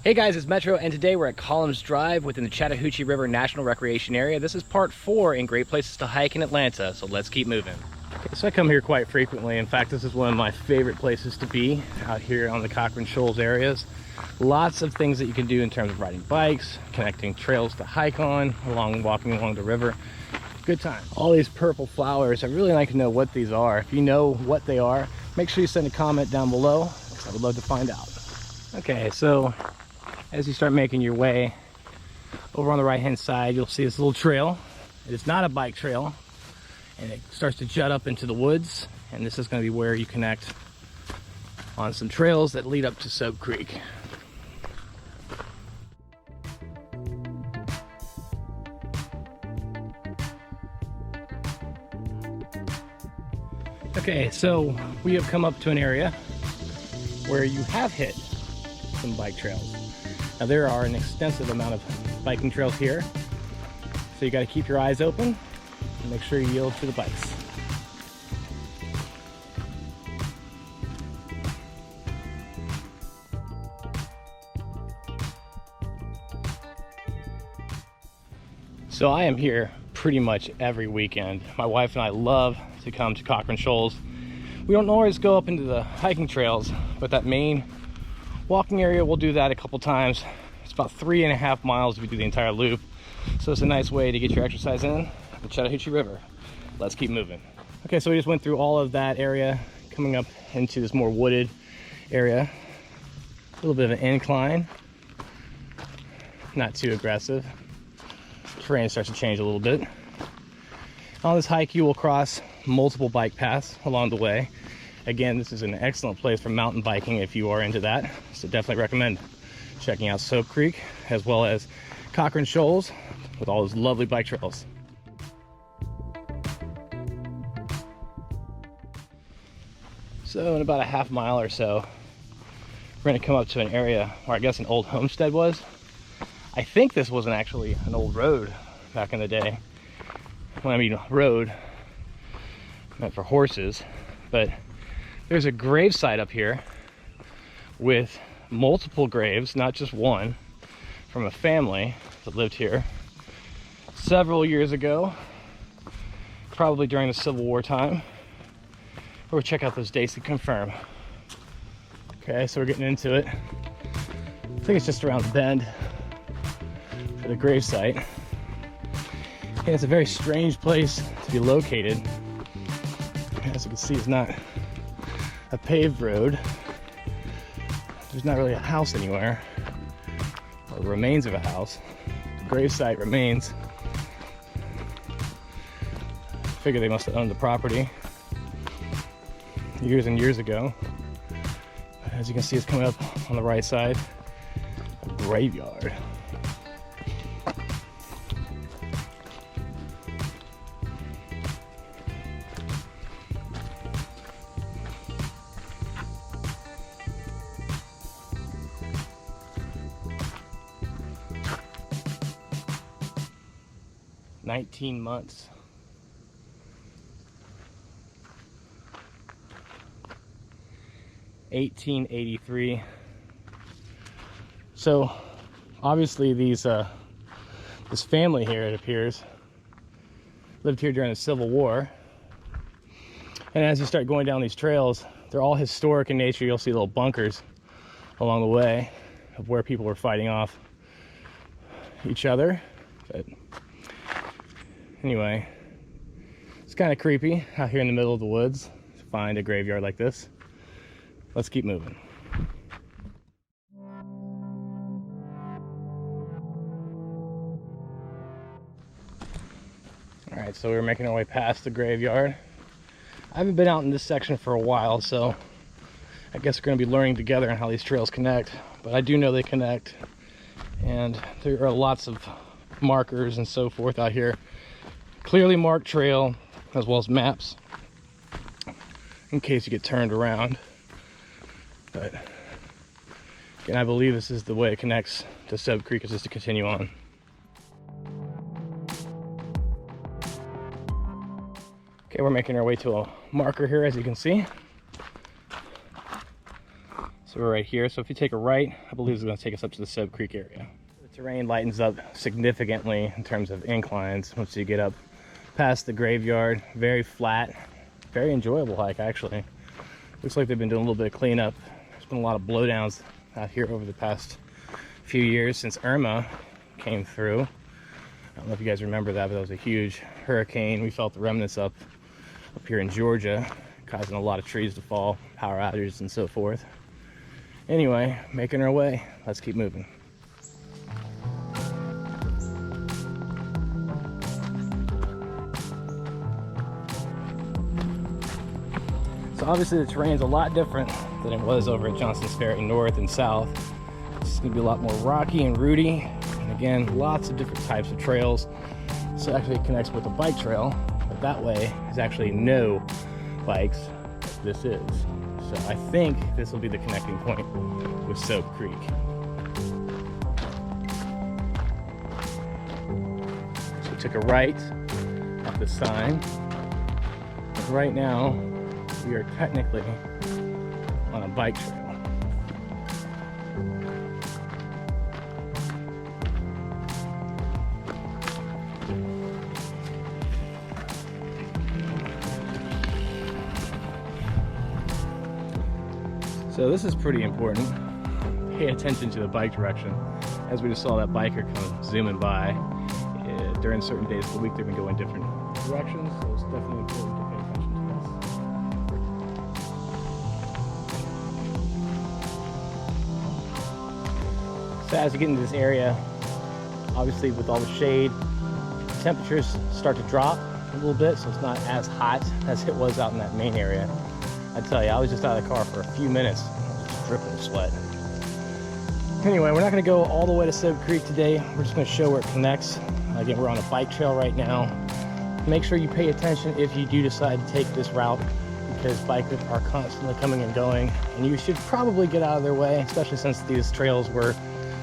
Hey guys, it's Metro, and today we're at Collins Drive within the Chattahoochee River National Recreation Area. This is part 4 in Great Places to Hike in Atlanta, so let's keep moving. Okay, so I come here quite frequently. In fact, this is one of my favorite places to be out here on the Cochran Shoals areas. Lots of things that you can do in terms of riding bikes, connecting trails to hike on, walking along the river. Good time. All these purple flowers, I'd really like to know what these are. If you know what they are, make sure you send a comment down below, because I would love to find out. Okay, so as you start making your way over on the right hand side, you'll see this little trail. It's not a bike trail, and it starts to jut up into the woods, and this is going to be where you connect on some trails that lead up to Sope Creek. Okay, so we have come up to an area where you have hit some bike trails. Now there are an extensive amount of biking trails here, so you got to keep your eyes open and make sure you yield to the bikes. So I am here pretty much every weekend. My wife and I love to come to Cochran Shoals. We don't always go up into the hiking trails, but that main walking area, we'll do that a couple times. It's about 3.5 miles if we do the entire loop. So it's a nice way to get your exercise in the Chattahoochee River. Let's keep moving. Okay, so we just went through all of that area, coming up into this more wooded area. A little bit of an incline, not too aggressive. Terrain starts to change a little bit. On this hike, you will cross multiple bike paths along the way. Again, this is an excellent place for mountain biking if you are into that, so definitely recommend checking out Sope Creek as well as Cochran Shoals with all those lovely bike trails. So in about a half mile or so, we're going to come up to an area where I guess an old homestead was. I think this wasn't actually an old road back in the day. When I mean road, meant for horses, but there's a gravesite up here with multiple graves, not just one, from a family that lived here several years ago, probably during the Civil War time. We'll check out those dates to confirm. Okay, so we're getting into it. I think it's just around the bend for the gravesite. And it's a very strange place to be located. As you can see, it's not a paved road. There's not really a house anywhere, or remains of a house. The gravesite remains. I figure they must have owned the property years and years ago. As you can see, it's coming up on the right side, a graveyard. "19 months. "1883. So obviously this family here, it appears, lived here during the Civil War. And as you start going down these trails, they're all historic in nature. You'll see little bunkers along the way of where people were fighting off each other. But anyway, it's kind of creepy out here in the middle of the woods to find a graveyard like this. Let's keep moving. All right, so we're making our way past the graveyard. I haven't been out in this section for a while, so I guess we're going to be learning together on how these trails connect. But I do know they connect, and there are lots of markers and so forth out here. Clearly marked trail, as well as maps in case you get turned around. But again, I believe this is the way it connects to Sope Creek, is just to continue on. Okay, we're making our way to a marker here, as you can see. So So we're right here. So if you take a right, I believe it's going to take us up to the Sope Creek area. The terrain lightens up significantly in terms of inclines once you get up past the graveyard. Very flat, very enjoyable hike actually. Looks like they've been doing a little bit of cleanup. There's been a lot of blowdowns out here over the past few years since CRNRA came through. I don't know if you guys remember that, but that was a huge hurricane. We felt the remnants up here in Georgia, causing a lot of trees to fall, power outages and so forth. Anyway, making our way. Let's keep moving. So obviously the terrain's a lot different than it was over at Johnson's Ferry north and south. It's gonna be a lot more rocky and rooty. And again, lots of different types of trails. So actually it connects with a bike trail, but that way is actually no bikes. This is. So I think this will be the connecting point with Sope Creek. So we took a right up the sign. But right now, we are technically on a bike trail. So this is pretty important. Pay attention to the bike direction. As we just saw that biker come zooming by. During certain days of the week, they're gonna go in different directions, so it's definitely important to pay attention to this. So as you get into this area, obviously with all the shade, temperatures start to drop a little bit, so it's not as hot as it was out in that main area. I tell you, I was just out of the car for a few minutes, just dripping with sweat. Anyway, we're not going to go all the way to Sope Creek today. We're just going to show where it connects. Again, we're on a bike trail right now. Make sure you pay attention if you do decide to take this route, because bikers are constantly coming and going, and you should probably get out of their way, especially since these trails were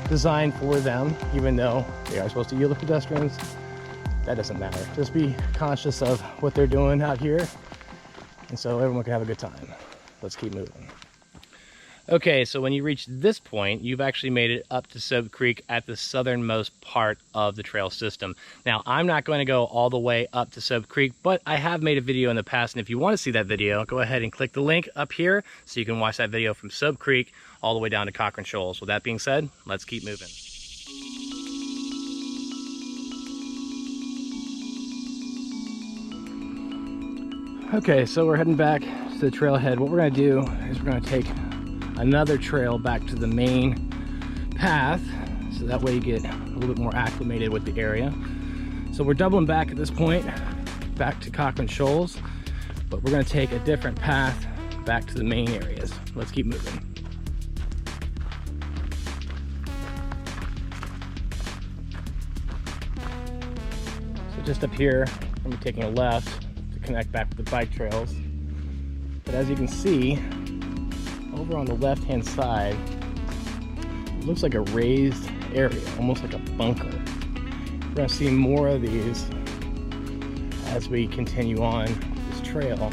designed for them, even though they are supposed to yield to pedestrians. That doesn't matter. Just be conscious of what they're doing out here, and so everyone can have a good time. Let's keep moving. Okay, so when you reach this point, you've actually made it up to Sope Creek at the southernmost part of the trail system. Now, I'm not going to go all the way up to Sope Creek, but I have made a video in the past, and if you want to see that video, go ahead and click the link up here so you can watch that video from Sope Creek all the way down to Cochran Shoals. With that being said, let's keep moving. Okay, so we're heading back to the trailhead. What we're going to do is we're going to take another trail back to the main path, so that way you get a little bit more acclimated with the area. So we're doubling back at this point, back to Cochran Shoals, but we're going to take a different path back to the main areas. Let's keep moving. So just up here, I'm going to be taking a left to connect back with the bike trails. But as you can see, over on the left hand side, it looks like a raised area, almost like a bunker. We're going to see more of these as we continue on this trail.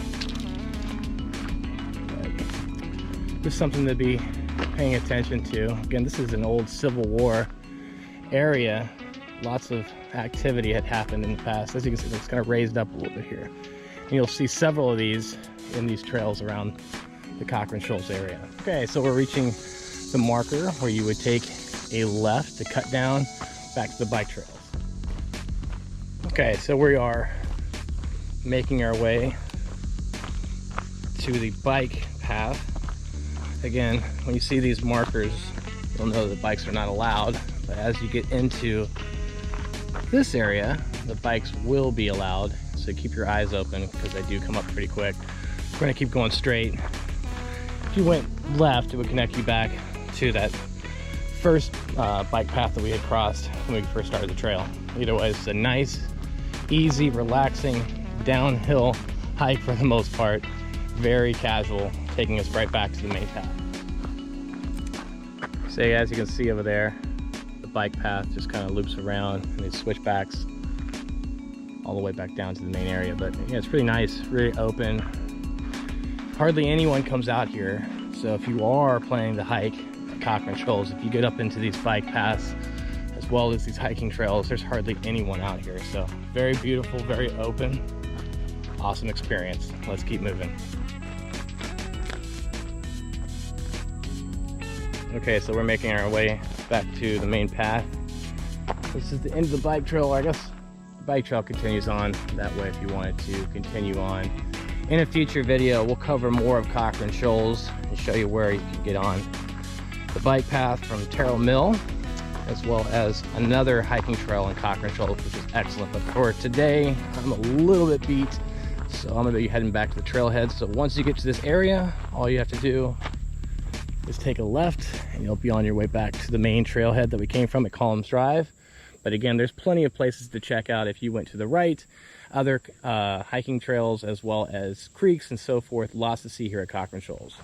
But just something to be paying attention to. Again, this is an old Civil War area. Lots of activity had happened in the past. As you can see, it's kind of raised up a little bit here. And you'll see several of these in these trails around the Cochran Shoals area. Okay, so we're reaching the marker where you would take a left to cut down back to the bike trails. Okay, so we are making our way to the bike path. Again, when you see these markers, you'll know that bikes are not allowed, but as you get into this area, the bikes will be allowed, so keep your eyes open because they do come up pretty quick. We're going to keep going straight. If you went left, it would connect you back to that first bike path that we had crossed when we first started the trail. Either way, it's a nice, easy, relaxing, downhill hike for the most part. Very casual, taking us right back to the main path. So as you can see over there, the bike path just kind of loops around and these switchbacks all the way back down to the main area. But yeah, it's pretty nice, really open. Hardly anyone comes out here, So if you are planning to hike at Cochran Shoals, if you get up into these bike paths as well as these hiking trails, there's hardly anyone out here. So very beautiful, very open, awesome experience. Let's keep moving. Okay, so we're making our way back to the main path. This is the end of the bike trail, or I guess the bike trail continues on that way if you wanted to continue on. In a future video, we'll cover more of Cochran Shoals and show you where you can get on the bike path from Terrell Mill, as well as another hiking trail in Cochran Shoals, which is excellent. But for today, I'm a little bit beat, so I'm gonna be heading back to the trailhead. So once you get to this area, all you have to do is take a left and you'll be on your way back to the main trailhead that we came from at Collins Drive. But again, there's plenty of places to check out if you went to the right, other hiking trails as well as creeks and so forth. Lots to see here at Cochran Shoals.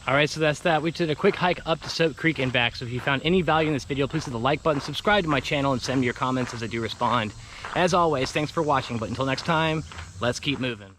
All right, so that's that. We did a quick hike up to Sope Creek and back. So if you found any value in this video, please hit the like button, subscribe to my channel, and send me your comments as I do respond. As always, thanks for watching, but until next time, let's keep moving.